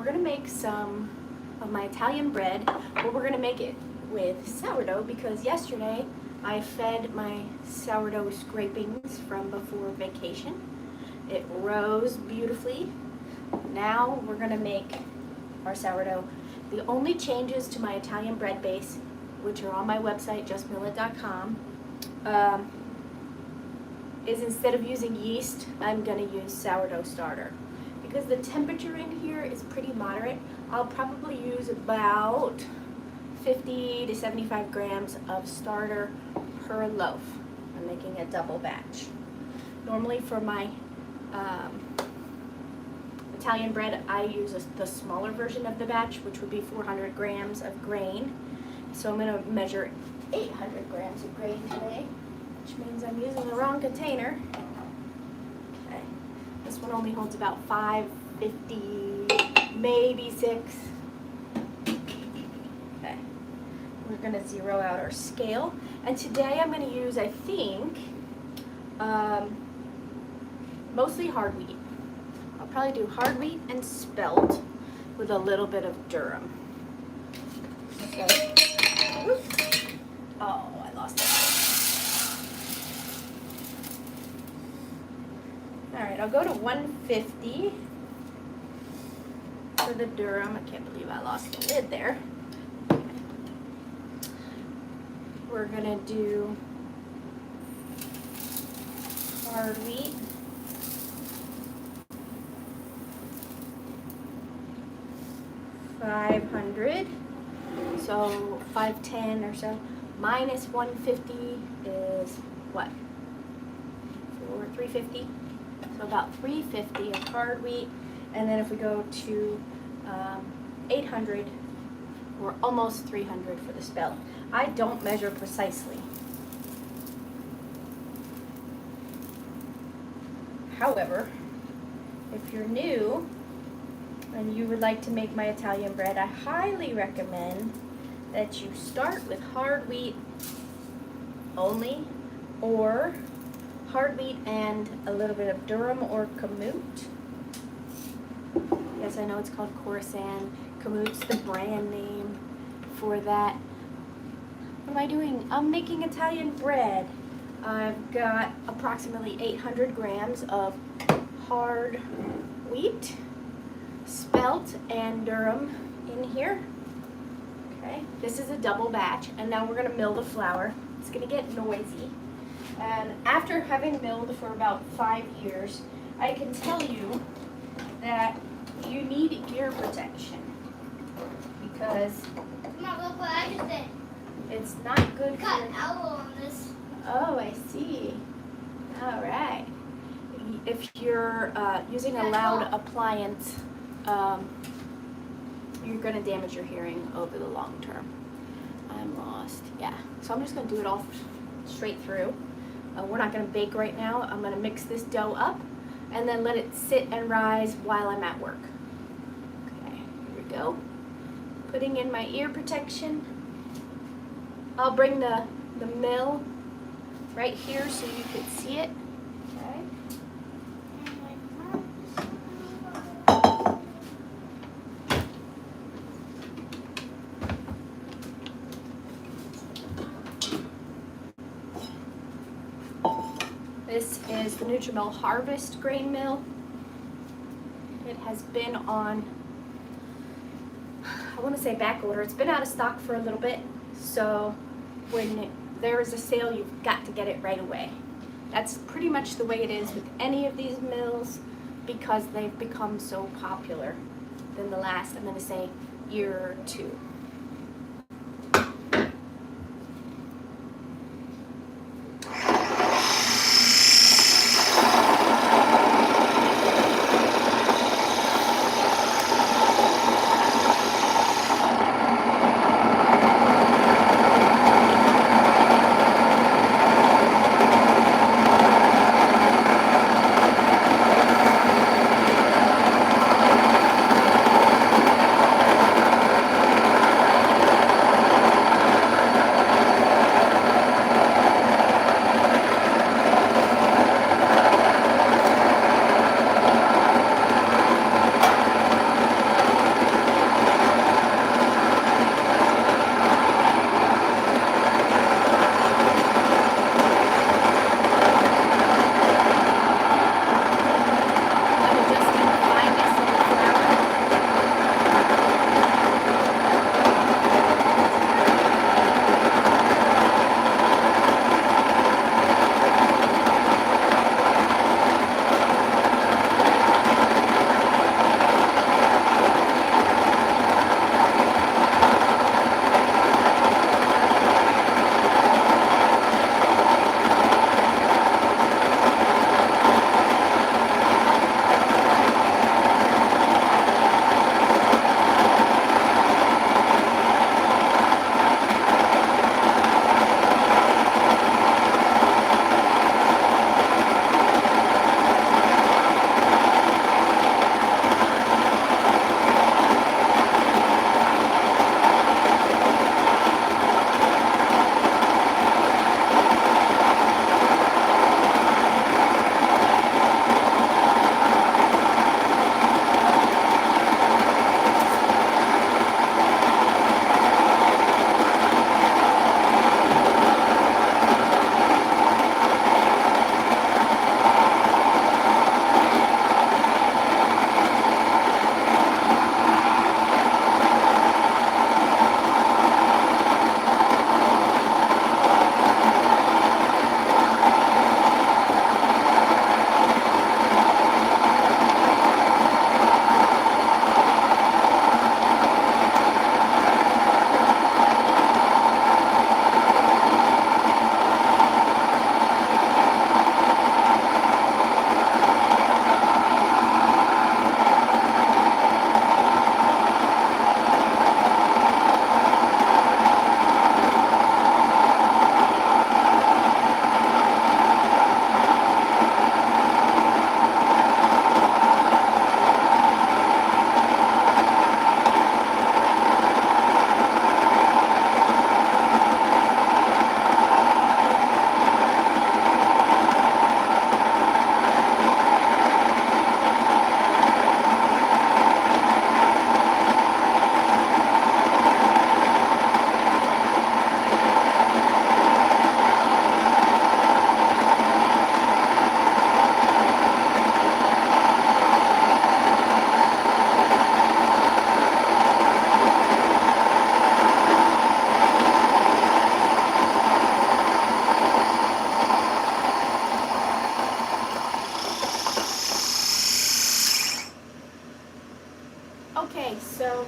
we're gonna make some of my Italian bread, but we're gonna make it with sourdough because yesterday I fed my sourdough scrapings from before vacation. It rose beautifully. Now we're gonna make our sourdough. The only changes to my Italian bread base, which are on my website, justmillet.com, is instead of using yeast, I'm gonna use sourdough starter. Because the temperature in here is pretty moderate, I'll probably use about 50 to 75 grams of starter per loaf. I'm making a double batch. Normally for my Italian bread, I use the smaller version of the batch, which would be 400 grams of grain. So I'm going to measure 800 grams of grain today, which means I'm using the wrong container. Okay. This one only holds about 550, maybe 6. Okay. We're going to zero out our scale. And today I'm going to use, I think, mostly hard wheat. I'll probably do hard wheat and spelt with a little bit of durum. Okay. Oops. Oh, I lost it. All right, I'll go to 150 for the durum. I can't believe I lost the lid there. Okay. We're gonna do hard wheat. 500, so 510 or so, minus 150 is what? 350, so about 350 of hard wheat, and then if we go to 800, we're almost 300 for the spelt. I don't measure precisely. However, if you're new and you would like to make my Italian bread, I highly recommend that you start with hard wheat only, or hard wheat and a little bit of durum or kamut. Yes, I know it's called Khorasan. Kamut's the brand name for that. What am I doing? I'm making Italian bread. I've got approximately 800 grams of hard wheat, spelt, and durum in here. Okay, this is a double batch, and now we're gonna mill the flour. It's gonna get noisy. And after having milled for about 5 years, I can tell you that you need ear protection because it's not good for your... on this. Oh, I see. All right. If you're using a loud appliance, you're going to damage your hearing over the long term. I'm lost. Yeah. So I'm just going to do it all straight through. We're not going to bake right now. I'm going to mix this dough up and then let it sit and rise while I'm at work. Okay, here we go. Putting in my ear protection. I'll bring the mill right here so you can see it. Okay. This is the Nutrimil Harvest grain mill. It has been on, I want to say back order. It's been out of stock for a little bit, so when there is a sale, you've got to get it right away. That's pretty much the way it is with any of these mills because they've become so popular in the last, I'm going to say, year or two. Okay, so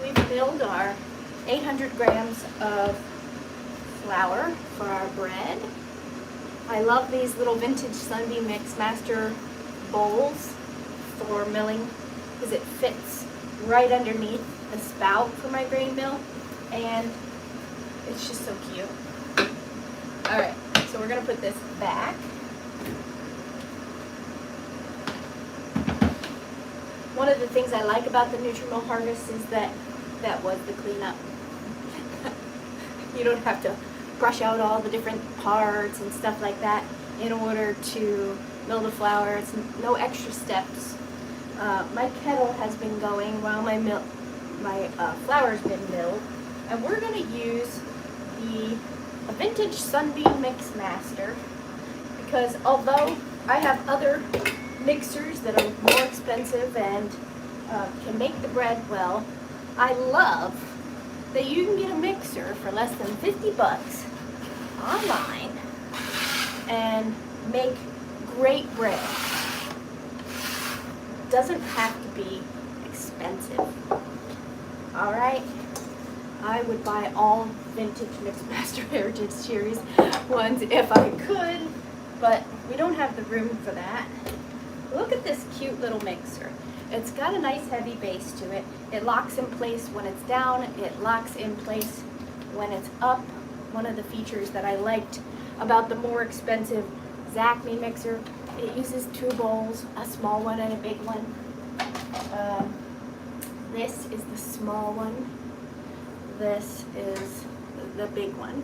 we've milled our 800 grams of flour for our bread. I love these little vintage Sunbeam Mix Master bowls for milling because it fits right underneath the spout for my grain mill, and it's just so cute. All right, so we're gonna put this back. One of the things I like about the Nutrimill Harvest is that was the cleanup. You don't have to brush out all the different parts and stuff like that in order to mill the flour. It's no extra steps. My kettle has been going while my flour's been milled, and we're going to use a vintage Sunbeam Mix Master because although I have other mixers that are more expensive and can make the bread well, I love that you can get a mixer for less than 50 bucks online and make great bread. Doesn't have to be expensive. All right, I would buy all vintage Mixmaster Heritage Series ones if I could, but we don't have the room for that. Look at this cute little mixer. It's got a nice heavy base to it. It locks in place when it's down. It locks in place when it's up. One of the features that I liked about the more expensive Zacme mixer, it uses two bowls, a small one and a big one. This is the small one. This is the big one.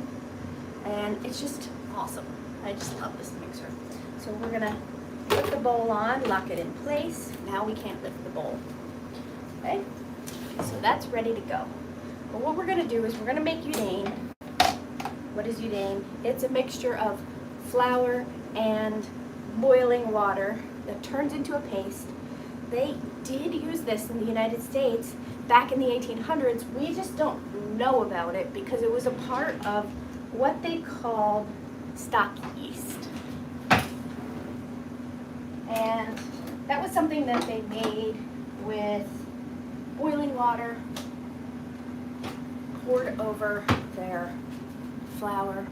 And it's just awesome. I just love this mixer. So we're gonna put the bowl on, lock it in place. Now we can't lift the bowl. Okay? So that's ready to go. But what we're gonna do is we're gonna make udane. What is udane? It's a mixture of flour and boiling water that turns into a paste. They did use this in the United States back in the 1800s. We just don't know about it because it was a part of what they called stock yeast. And that was something that they made with boiling water poured over their flour.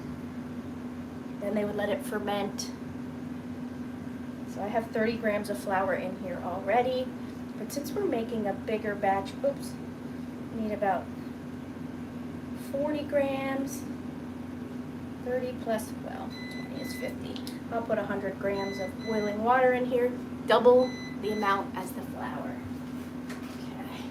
Then they would let it ferment. So I have 30 grams of flour in here already. But since we're making a bigger batch, oops, we need about 40 grams. 30 plus, well, 20 is 50. I'll put 100 grams of boiling water in here, double the amount as the flour. Okay.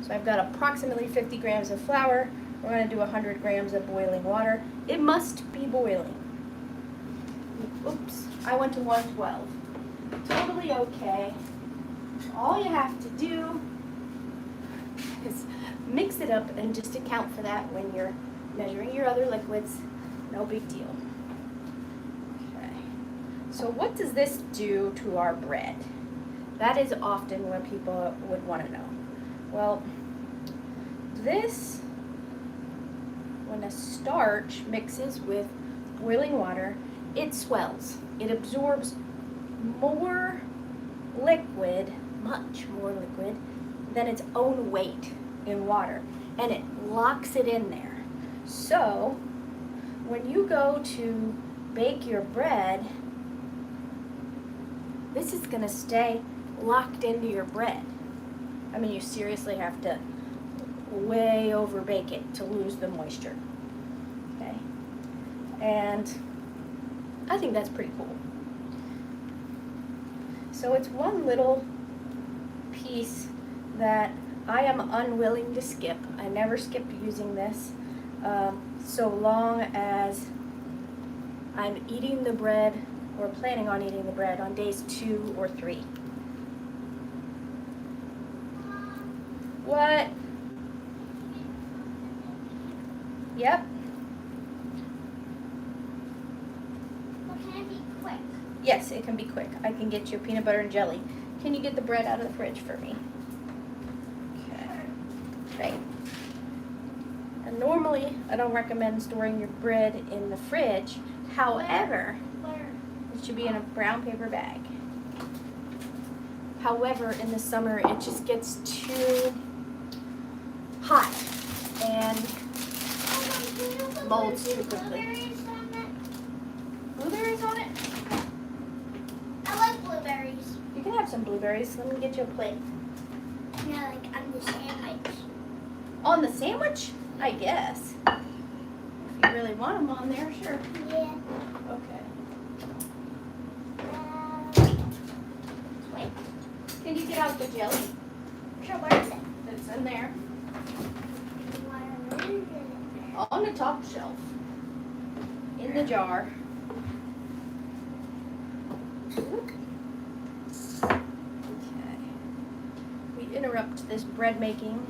So I've got approximately 50 grams of flour. We're going to do 100 grams of boiling water. It must be boiling. Oops, I went to 112. Totally okay. All you have to do is mix it up and just account for that when you're measuring your other liquids. No big deal. Okay. So what does this do to our bread? That is often what people would want to know. Well, this, when a starch mixes with boiling water, it swells. It absorbs more liquid, much more liquid, than its own weight in water, and it locks it in there. So when you go to bake your bread, this is going to stay locked into your bread. I mean, you seriously have to way over bake it to lose the moisture. Okay, and I think that's pretty cool. So it's one little piece that I am unwilling to skip. I never skip using this so long as I'm eating the bread or planning on eating the bread on days 2 or 3. What? Yep. Well, can it be quick? Yes, it can be quick. I can get you peanut butter and jelly. Can you get the bread out of the fridge for me? Okay. Right. And normally, I don't recommend storing your bread in the fridge. However, Where? it should be in a brown paper bag. However, in the summer, it just gets too hot and molds too quickly. Blueberries on it? I like blueberries. You can have some blueberries. Let me get you a plate. Yeah, like on the sandwich. On the sandwich? I guess. If you really want them on there, sure. Yeah. Okay. Wait. Can you get out the jelly? Sure, where is it? It's in there. Where is it? On the top shelf. In the jar. Okay. We interrupt this bread making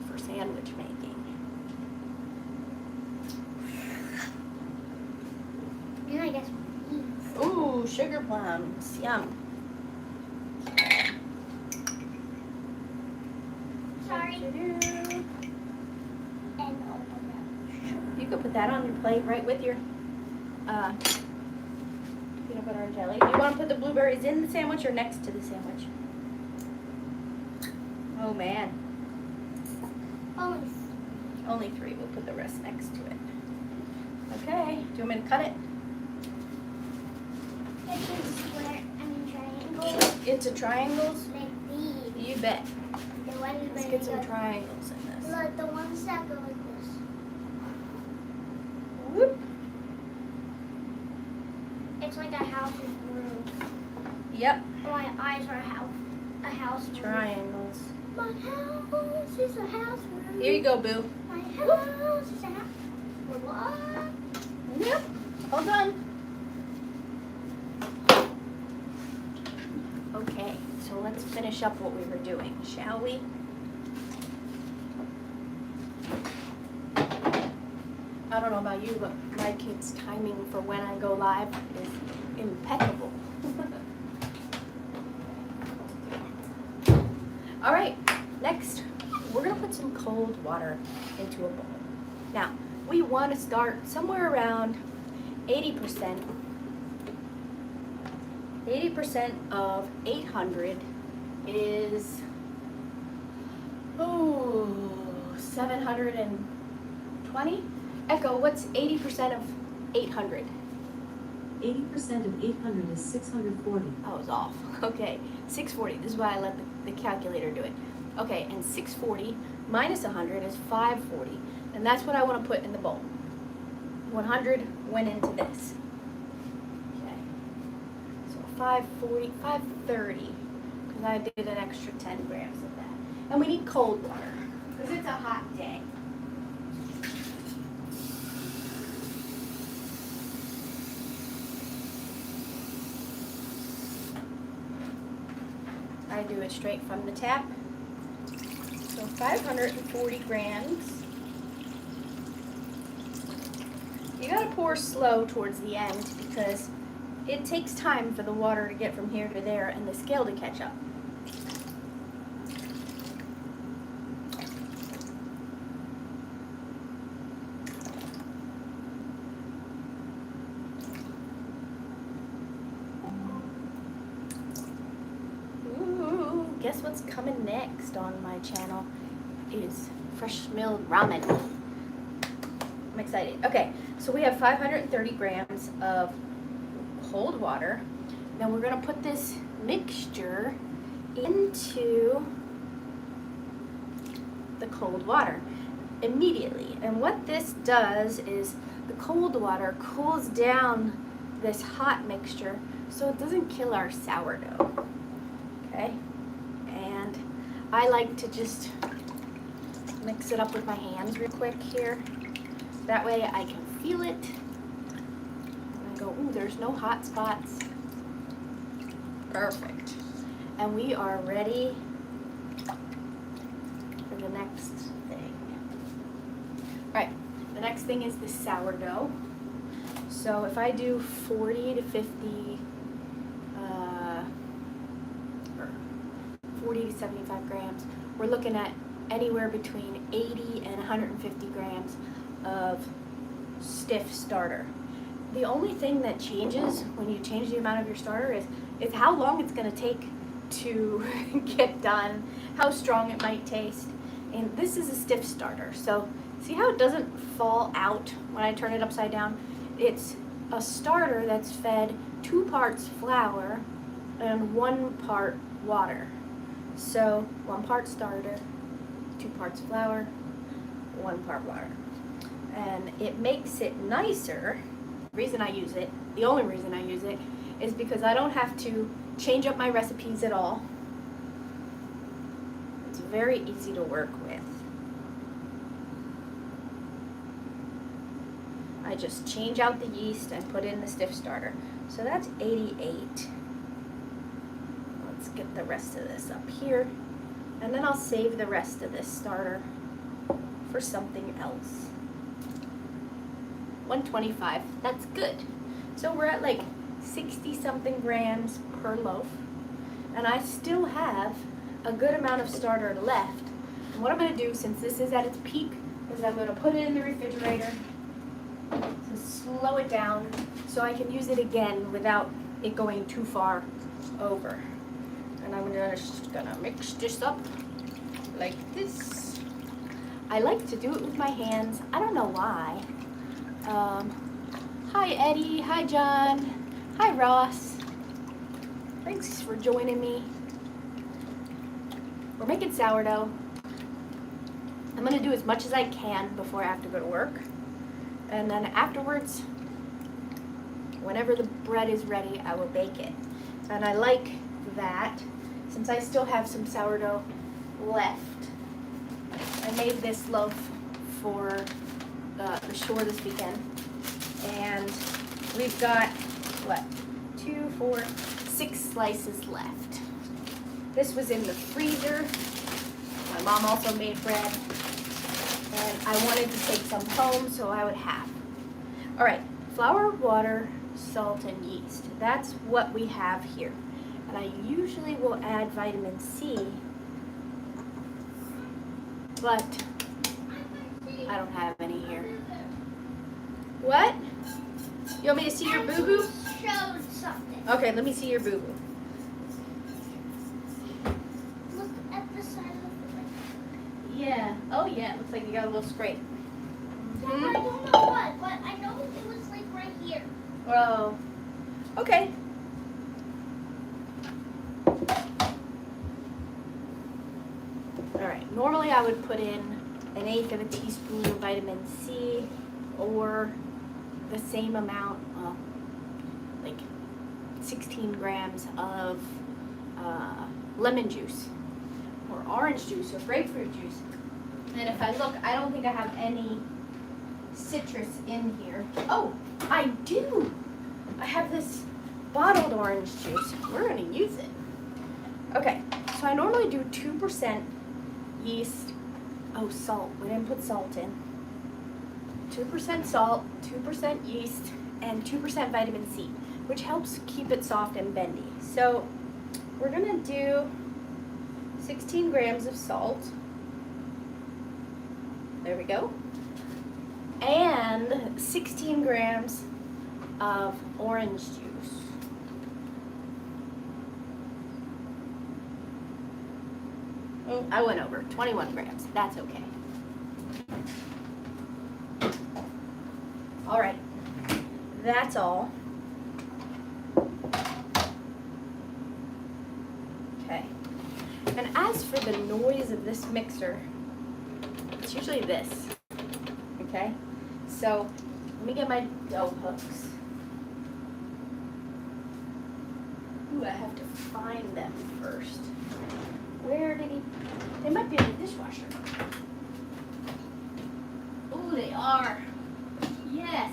for sandwich making. And I guess Ooh, sugar plums. Yum. sorry. You And open can put that on your plate right with your peanut butter and jelly. Do you want to put the blueberries in the sandwich or next to the sandwich? Oh man. it. Only 3. We'll put the rest next to it. Okay. Do you want me to cut it? Triangles. Into triangles? Like these. You bet. The ones Let's that get some go- triangles in this. Look, the ones that go like this. Whoop. It's like a house's roof. Yep. My eyes are a house roof. Triangles. My house is a house roof. Here you go, boo. My house is a house. What? Yep. All done. Okay, so let's finish up what we were doing, shall we? I don't know about you, but my kids' timing for when I go live is impeccable. All right, next, we're gonna put some cold water into a bowl. Now, we want to start somewhere around 80%. 80% of 800 is 720. Echo, what's 80% of 800? 80% of 800 is 640. I was off. Okay, 640. This is why I let the calculator do it. Okay, and 640 minus 100 is 540. And that's what I want to put in the bowl. 100 went into this. Okay. So 540, 530. Because I did an extra 10 grams of that. And we need cold water. Because it's a hot day. I do it straight from the tap. So 540 grams. You gotta pour slow towards the end because it takes time for the water to get from here to there and the scale to catch up. Ooh, guess what's coming next on my channel is fresh milled ramen. I'm excited. Okay, so we have 530 grams of cold water. Now we're gonna put this mixture into the cold water immediately. And what this does is the cold water cools down this hot mixture so it doesn't kill our sourdough. Okay? And I like to just mix it up with my hands real quick here. That way I can feel it. And I go, ooh, there's no hot spots. Perfect. And we are ready for the next thing. All right, the next thing is the sourdough. So if I do 40 to 50, or 40 to 75 grams, we're looking at anywhere between 80 and 150 grams of stiff starter. The only thing that changes when you change the amount of your starter is how long it's going to take to get done, how strong it might taste. And this is a stiff starter, so see how it doesn't fall out when I turn it upside down? It's a starter that's fed 2 parts flour and 1 part water. So 1 part starter, 2 parts flour, 1 part water. And it makes it nicer. The reason I use it, the only reason I use it, is because I don't have to change up my recipes at all. It's very easy to work with. I just change out the yeast and put in the stiff starter. So that's 88. Let's get the rest of this up here. And then I'll save the rest of this starter for something else. 125, that's good. So we're at like 60 something grams per loaf. And I still have a good amount of starter left. And what I'm gonna do, since this is at its peak, is I'm gonna put it in the refrigerator to slow it down so I can use it again without it going too far over. And I'm just gonna mix this up like this. I like to do it with my hands. I don't know why. Hi Eddie, hi John, hi Ross. Thanks for joining me. We're making sourdough. I'm gonna do as much as I can before I have to go to work. And then afterwards, whenever the bread is ready, I will bake it. And I like that, since I still have some sourdough left. I made this loaf for the shore this weekend. And we've got, what, 2, 4, 6 slices left. This was in the freezer. My mom also made bread. And I wanted to take some home so I would have. All right, flour, water, salt, and yeast. That's what we have here. And I usually will add vitamin C, but I don't have any here. What? You want me to see your boo-boo? Showed something. Okay, let me see your boo-boo. Look at the side of the plate. Yeah. Oh yeah, it looks like you got a little scrape. I don't know what, but I know it was like right here. Oh. Okay. Alright, normally I would put in 1/8 of a teaspoon of vitamin C or the same amount, like 16 grams of lemon juice or orange juice or grapefruit juice. And if I look, I don't think I have any citrus in here. Oh, I do! I have this bottled orange juice. We're gonna use it. Okay, so I normally do 2% yeast. Oh, salt. We didn't put salt in. 2% salt, 2% yeast, and 2% vitamin C, which helps keep it soft and bendy. So we're gonna do 16 grams of salt. There we go. And 16 grams of orange juice. Oh, I went over 21 grams. That's okay. All right, that's all. Okay. And as for the noise of this mixer, it's usually this. Okay. So let me get my dough hooks. Ooh, I have to find them first. Where did he? They might be in the dishwasher. Ooh, they are. Yes.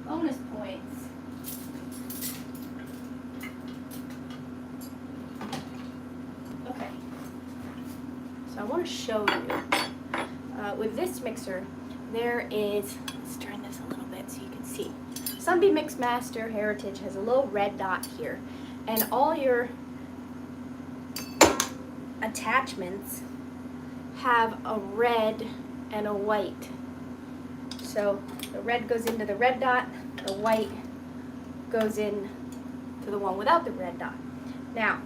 Bonus points. Okay. So I want to show you. With this mixer, there is, let's turn this a little bit so you can see. Sunbeam Mix Master Heritage has a little red dot here. And all your attachments have a red and a white. So the red goes into the red dot, the white goes in to the one without the red dot. Now,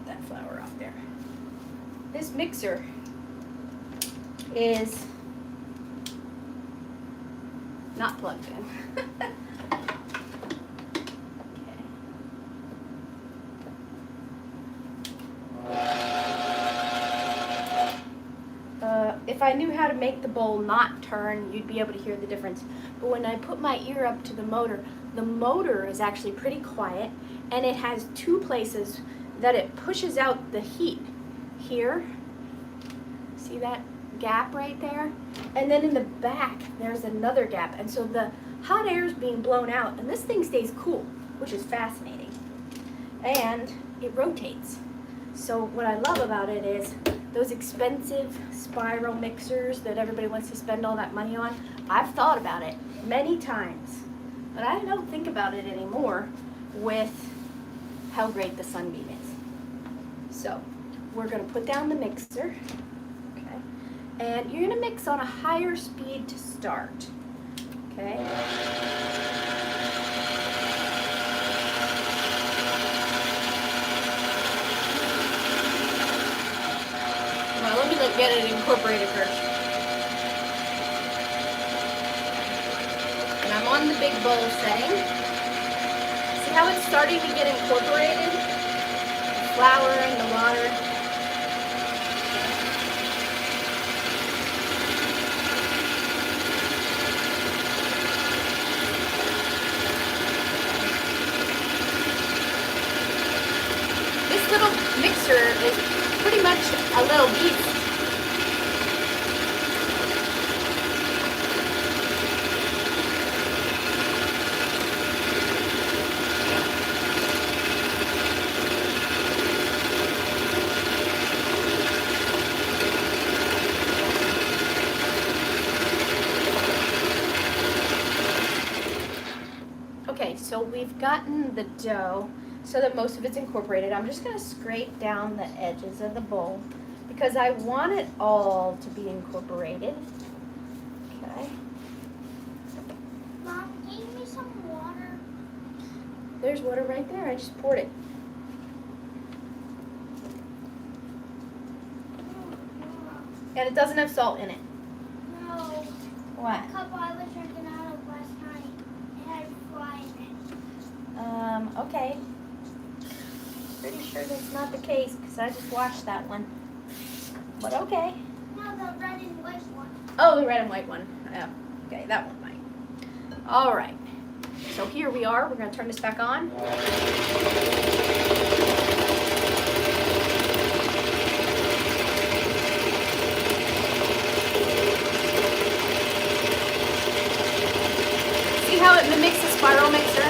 get that flour off there. This mixer is not plugged in. If I knew how to make the bowl not turn, you'd be able to hear the difference. But when I put my ear up to the motor is actually pretty quiet, and it has two places that it pushes out the heat. Here, see that gap right there? And then in the back, there's another gap. And so the hot air is being blown out, and this thing stays cool, which is fascinating. And it rotates. So what I love about it is those expensive spiral mixers that everybody wants to spend all that money on. I've thought about it many times, but I don't think about it anymore with how great the Sunbeam is. So we're gonna put down the mixer, okay? And you're gonna mix on a higher speed to start, okay? Well, let me get it incorporated first. And I'm on the big bowl setting. See how it's starting to get incorporated? The flour and the water. This little mixer is pretty much a little beast. Okay, so we've gotten the dough so that most of it's incorporated. I'm just going to scrape down the edges of the bowl because I want it all to be incorporated. Okay. Mom, give me some water. There's water right there. I just poured it. And it doesn't have salt in it. No. What? The cup I was drinking out of last night, it had fly in it. Okay. Pretty sure that's not the case because I just washed that one. But okay. No, the red and white one. Oh, the red and white one. Yeah. Okay, that one might. All right. So here we are. We're going to turn this back on. See how it mimics the spiral mixer?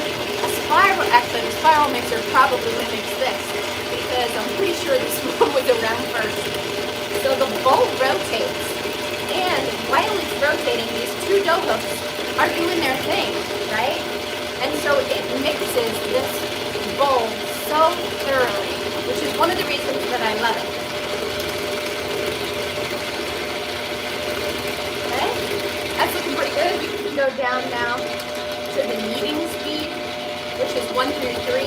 Actually, the spiral mixer probably mimics this because I'm pretty sure this one was around first. So the bowl rotates, and while it's rotating, these two dough hooks are doing their thing, right? And so it mixes this bowl so thoroughly, which is one of the reasons that I love it. Okay, that's looking pretty good. We can go down now to the kneading speed, which is 1 through 3.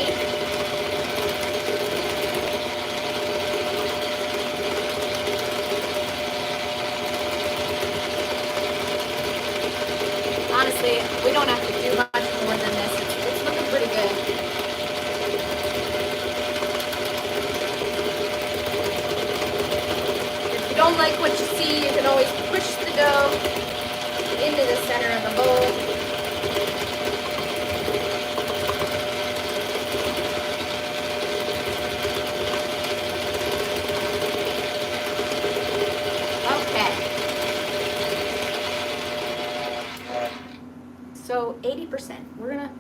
Honestly, we don't have to do much more than this. It's looking pretty good. If you don't like what you see, you can always push the dough into the center of the bowl. So 80%. We're gonna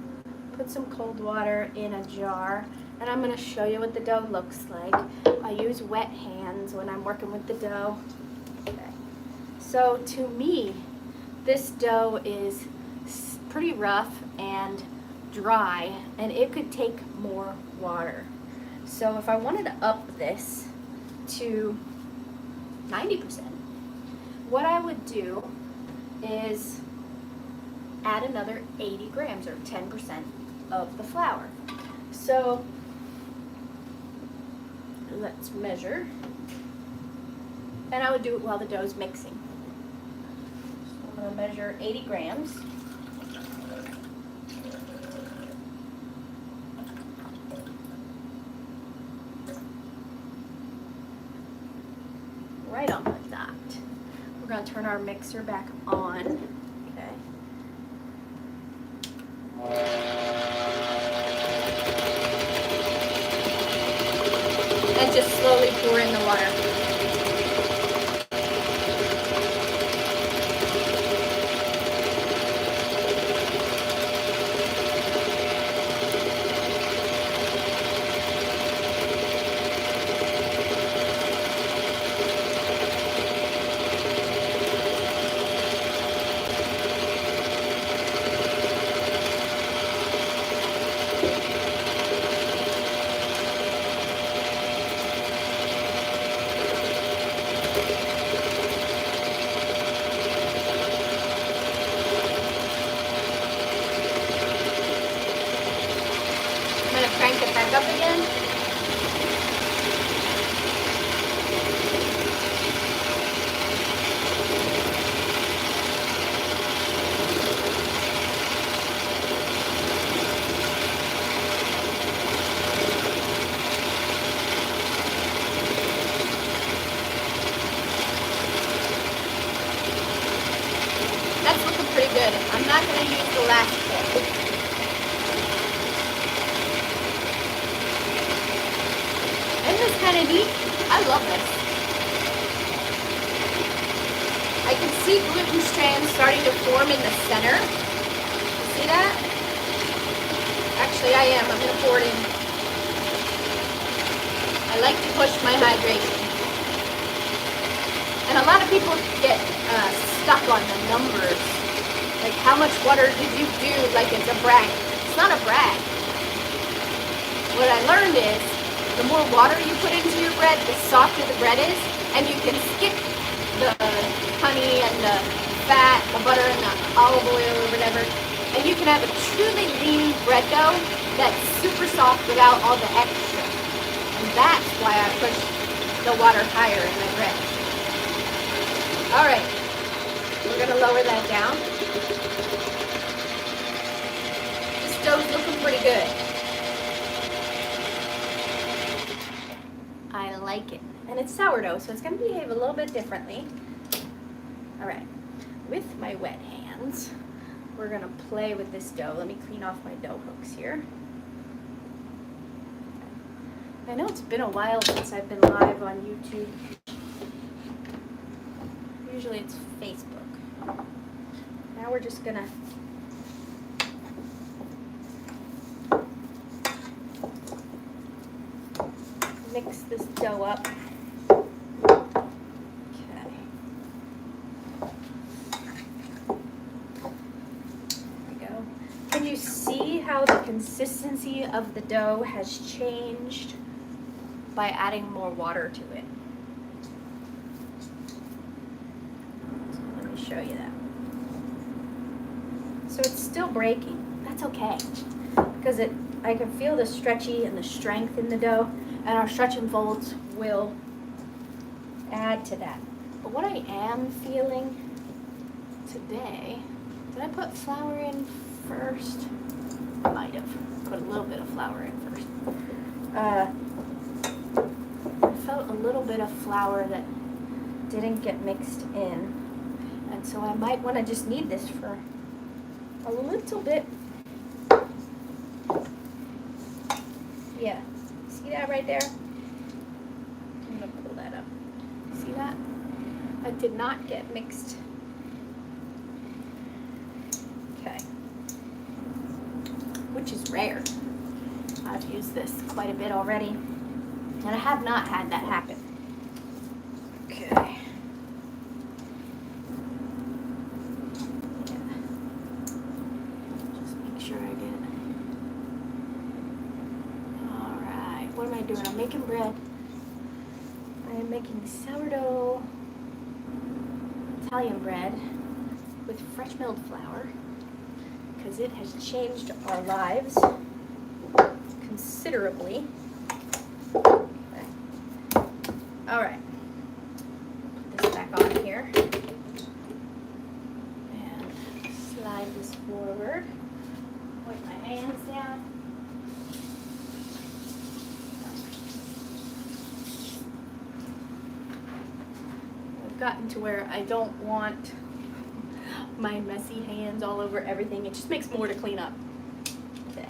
put some cold water in a jar, and I'm gonna show you what the dough looks like. I use wet hands when I'm working with the dough. Okay. So to me, this dough is pretty rough and dry, and it could take more water. So if I wanted to up this to 90%, what I would do is add another 80 grams or 10% of the flour. So let's measure. And I would do it while the dough's mixing. So I'm going to measure 80 grams. Right on the dot. We're going to turn our mixer back on. Okay. And just slowly pour in the water. I'm going to crank it back up again. That's looking pretty good. I'm not going to use the last bit. Isn't this kind of neat? I love this. I can see gluten strands starting to form in the center. You see that? Actually, I am. I'm going to pour it in. I like to push my hydration. And a lot of people get stuck on the numbers. Like, how much water did you do? Like it's a brag. It's not a brag. What I learned is, the more water you put into your bread, the softer the bread is, and you can skip the honey and the fat, the butter and the olive oil or whatever, and you can have a truly lean bread dough that's super soft without all the extra. And that's why I push the water higher in my bread. All right, we're gonna lower that down. This dough's looking pretty good. I like it. And it's sourdough, so it's going to behave a little bit differently. All right. With my wet hands, we're going to play with this dough. Let me clean off my dough hooks here. I know it's been a while since I've been live on YouTube. Usually it's Facebook. Now we're just going to mix this dough up. Okay. There we go. Can you see how the consistency of the dough has changed by adding more water to it? So let me show you that. So it's still breaking. That's okay, because I can feel the stretchy and the strength in the dough. And our stretch and folds will add to that. But what I am feeling today, did I put flour in first? I might have put a little bit of flour in first. I felt a little bit of flour that didn't get mixed in. And so I might want to just knead this for a little bit. Yeah. See that right there? I'm going to pull that up. See that? That did not get mixed. Okay. Which is rare. I've used this quite a bit already. And I have not had that happen. Okay. Yeah. Just make sure I get it. What am I doing? I'm making bread. I am making sourdough Italian bread with fresh milled flour because it has changed our lives considerably. Okay. All right. Put this back on here. And slide this forward. Wipe my hands down. I've gotten to where I don't want my messy hands all over everything. It just makes more to clean up. Okay.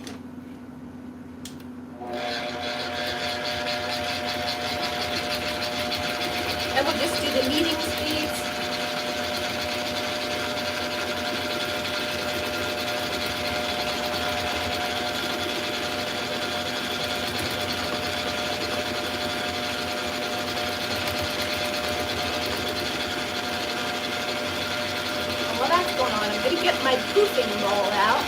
And we'll just do the kneading speeds. And while that's going on, I'm going to get my proofing roll out.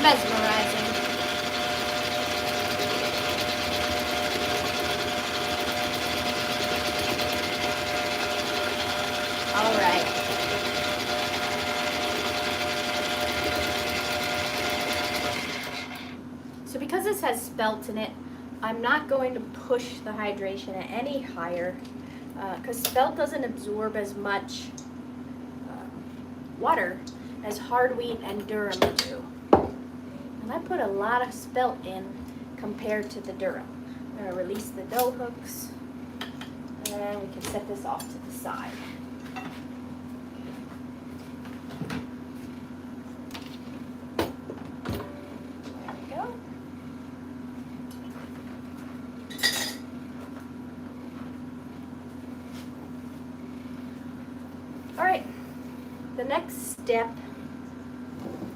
Mesmerizing. All right. So because this has spelt in it, I'm not going to push the hydration any higher because spelt doesn't absorb as much water as hard wheat and durum do. And I put a lot of spelt in compared to the durum. I'm going to release the dough hooks and we can set this off to the side. There we go. All right, the next step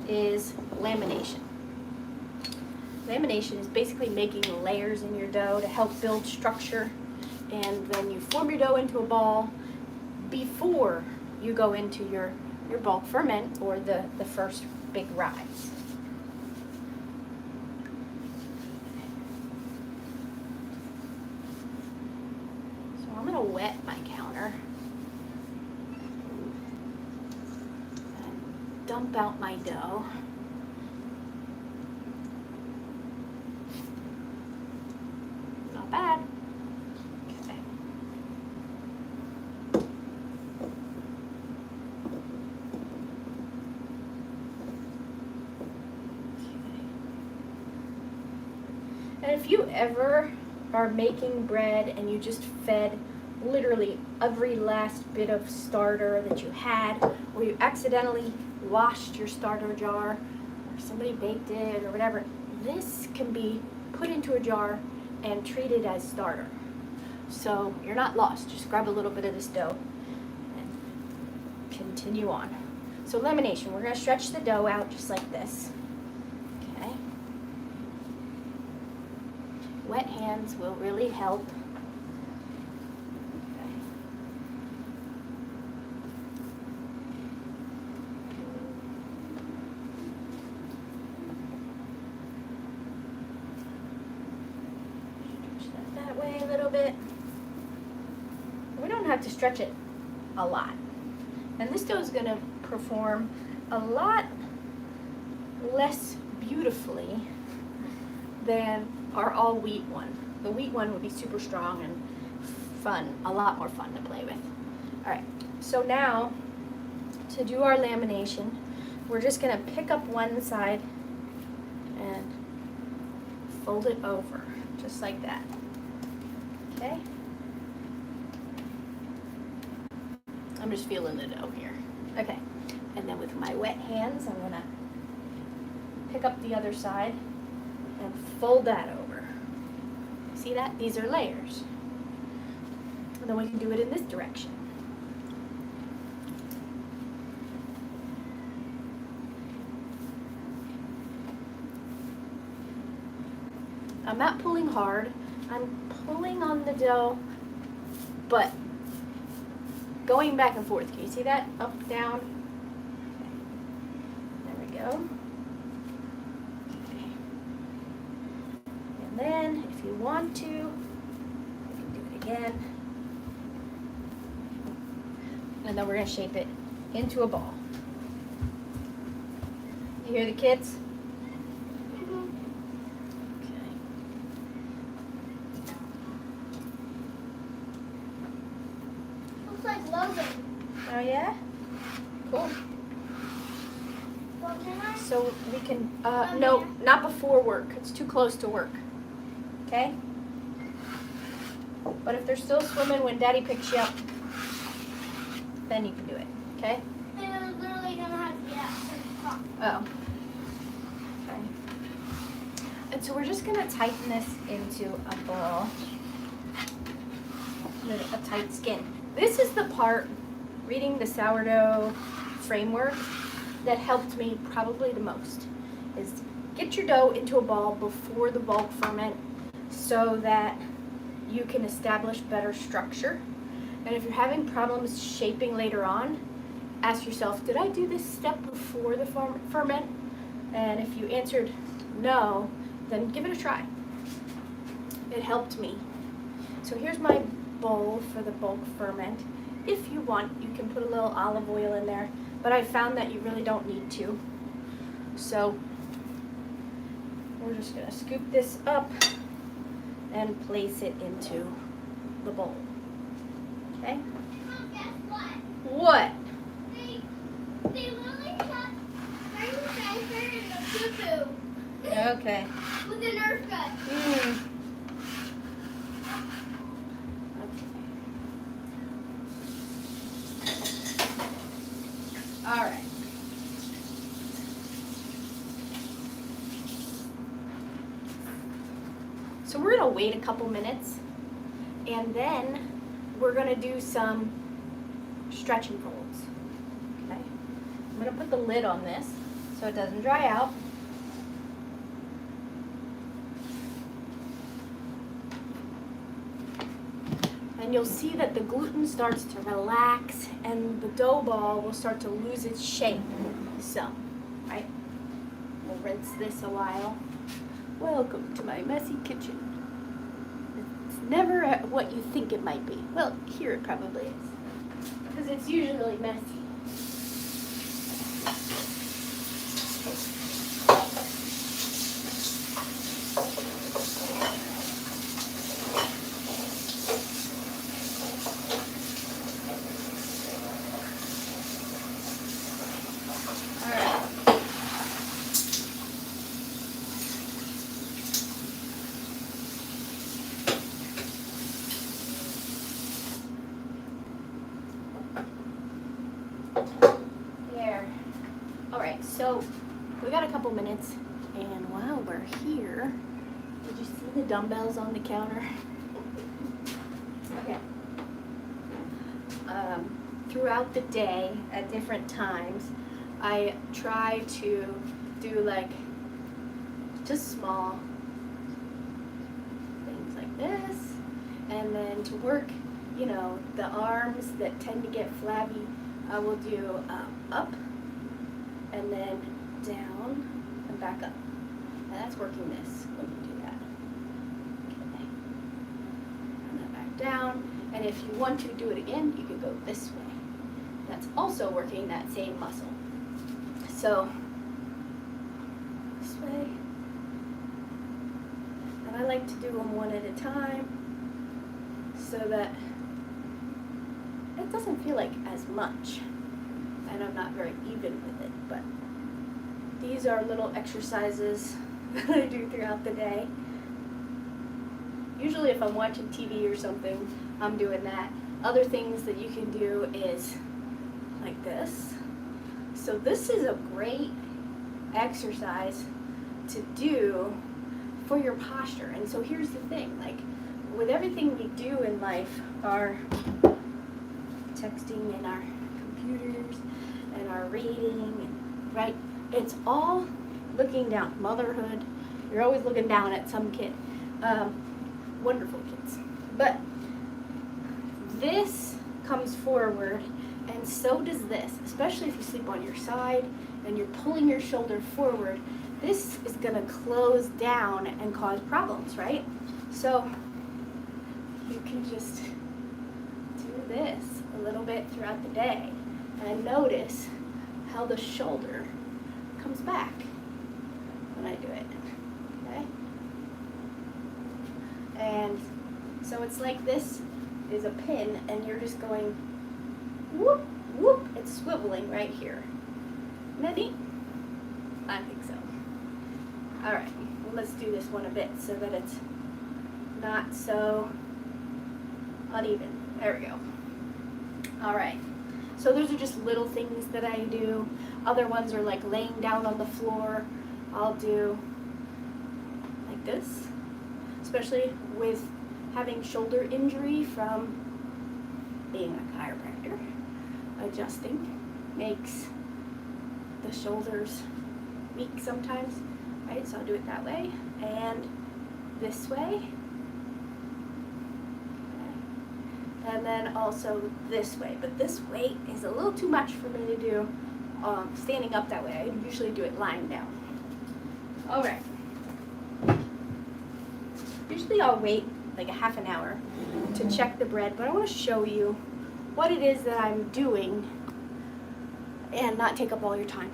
is lamination. Lamination is basically making layers in your dough to help build structure, and then you form your dough into a ball before you go into your bulk ferment or the first big rise. So I'm going to wet my counter and dump out my dough. Not bad. Okay. And if you ever are making bread and you just fed literally every last bit of starter that you had, or you accidentally washed your starter jar, or somebody baked it, or whatever, this can be put into a jar and treated as starter. So you're not lost. Just grab a little bit of this dough and continue on. So lamination, we're going to stretch the dough out just like this. Okay. Wet hands will really help. That way a little bit. We don't have to stretch it a lot. And this dough is going to perform a lot less beautifully than our all wheat one. The wheat one would be super strong and fun, a lot more fun to play with. All right, so now to do our lamination, we're just going to pick up one side and fold it over, just like that. Okay? I'm just feeling the dough here. Okay, and then with my wet hands, I'm gonna pick up the other side and fold that over. See that? These are layers. And then we can do it in this direction. I'm not pulling hard. I'm pulling on the dough, but going back and forth. Can you see that? Up, down. There we go. Okay. And then, if you want to, you can do it again. And then we're going to shape it into a ball. You hear the kids? Like Logan. Oh yeah? Cool. Well, can I? So we can, no, not before work. It's too close to work. Okay? But if they're still swimming when Daddy picks you up, then you can do it. Okay? They're literally gonna have to get out. Oh. Okay. And so we're just gonna tighten this into a ball with a tight skin. This is the part, reading the sourdough framework, that helped me probably the most, is get your dough into a ball before the bulk ferment so that you can establish better structure. And if you're having problems shaping later on, ask yourself, did I do this step before the ferment? And if you answered no, then give it a try. It helped me. So here's my bowl for the bulk ferment. If you want, you can put a little olive oil in there, but I found that you really don't need to. So we're just gonna scoop this up and place it into the bowl. Okay? Mom, guess what? What? They literally shot Frank Spencer in the poo-poo Okay. with a Nerf gun. All right. So we're gonna wait a couple minutes, and then we're gonna do some stretch and folds. Okay. I'm gonna put the lid on this so it doesn't dry out. And you'll see that the gluten starts to relax and the dough ball will start to lose its shape some, right? We'll rinse this a while. Welcome to my messy kitchen. It's never what you think it might be. Well, here it probably is, because it's usually messy. There. All right, so we got a couple minutes, and while we're here, did you see the dumbbells on the counter? Okay. Throughout the day, at different times, I try to do like just small things like this, and then to work, you know, the arms that tend to get flabby, I will do up and then down and back up. And that's working this when you do that. Okay. And then back down. And if you want to do it again, you can go this way. That's also working that same muscle. So this way. And I like to do them one at a time so that it doesn't feel like as much, and I'm not very even with it, but these are little exercises that I do throughout the day. Usually if I'm watching TV or something, I'm doing that. Other things that you can do is like this. So this is a great exercise to do for your posture. And so here's the thing, like with everything we do in life, our texting and our computers and our reading, right? It's all looking down. Motherhood, you're always looking down at some kid. Wonderful kids. But this comes forward, and so does this, especially if you sleep on your side and you're pulling your shoulder forward. This is going to close down and cause problems, right? So you can just do this a little bit throughout the day and notice how the shoulder comes back when I do it, okay? And so it's like this is a pin and you're just going whoop, whoop, it's swiveling right here. Isn't that neat? I think so. All right, well, let's do this one a bit so that it's not so uneven. There we go. All right, so those are just little things that I do. Other ones are like laying down on the floor. I'll do like this, especially with having shoulder injury from being a chiropractor. Adjusting makes the shoulders weak sometimes, right? So I'll do it that way and this way. Okay. And then also this way, but this weight is a little too much for me to do standing up that way. I usually do it lying down. All right. Usually I'll wait like a half an hour to check the bread, but I want to show you what it is that I'm doing and not take up all your time.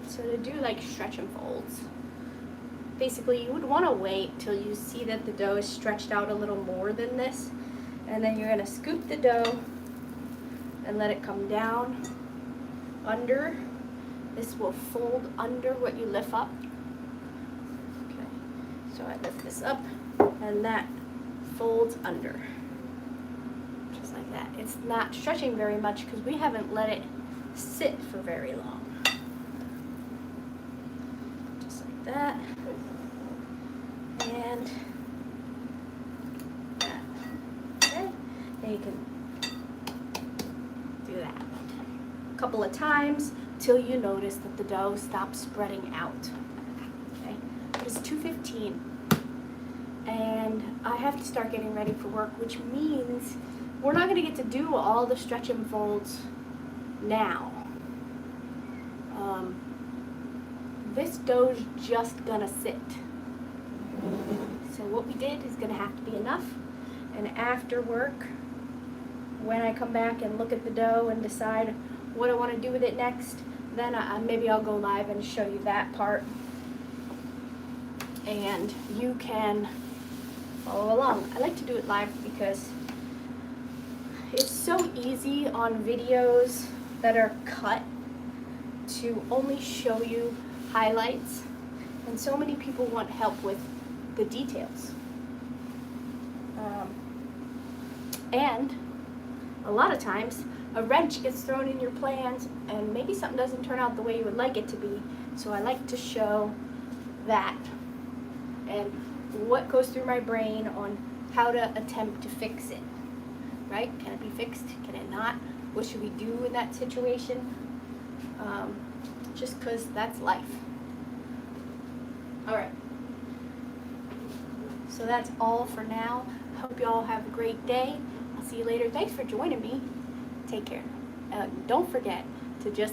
So to do like stretch and folds, basically you would want to wait till you see that the dough is stretched out a little more than this, and then you're going to scoop the dough and let it come down under. This will fold under what you lift up. Okay, so I lift this up and that folds under, just like that. It's not stretching very much because we haven't let it sit for very long. Just like that. And that. Okay, and you can do that a couple of times till you notice that the dough stops spreading out. Okay, it's 2:15. And I have to start getting ready for work, which means we're not going to get to do all the stretch and folds now. This dough's just going to sit. So what we did is going to have to be enough. And after work, when I come back and look at the dough and decide what I want to do with it next, then maybe I'll go live and show you that part. And you can follow along. I like to do it live because it's so easy on videos that are cut to only show you highlights, and so many people want help with the details. And a lot of times a wrench gets thrown in your plans and maybe something doesn't turn out the way you would like it to be, so I like to show that and what goes through my brain on how to attempt to fix it, right? Can it be fixed? Can it not? What should we do in that situation? Just because that's life. All right. So that's all for now. Hope you all have a great day. I'll see you later. Thanks for joining me. Take care. Don't forget to just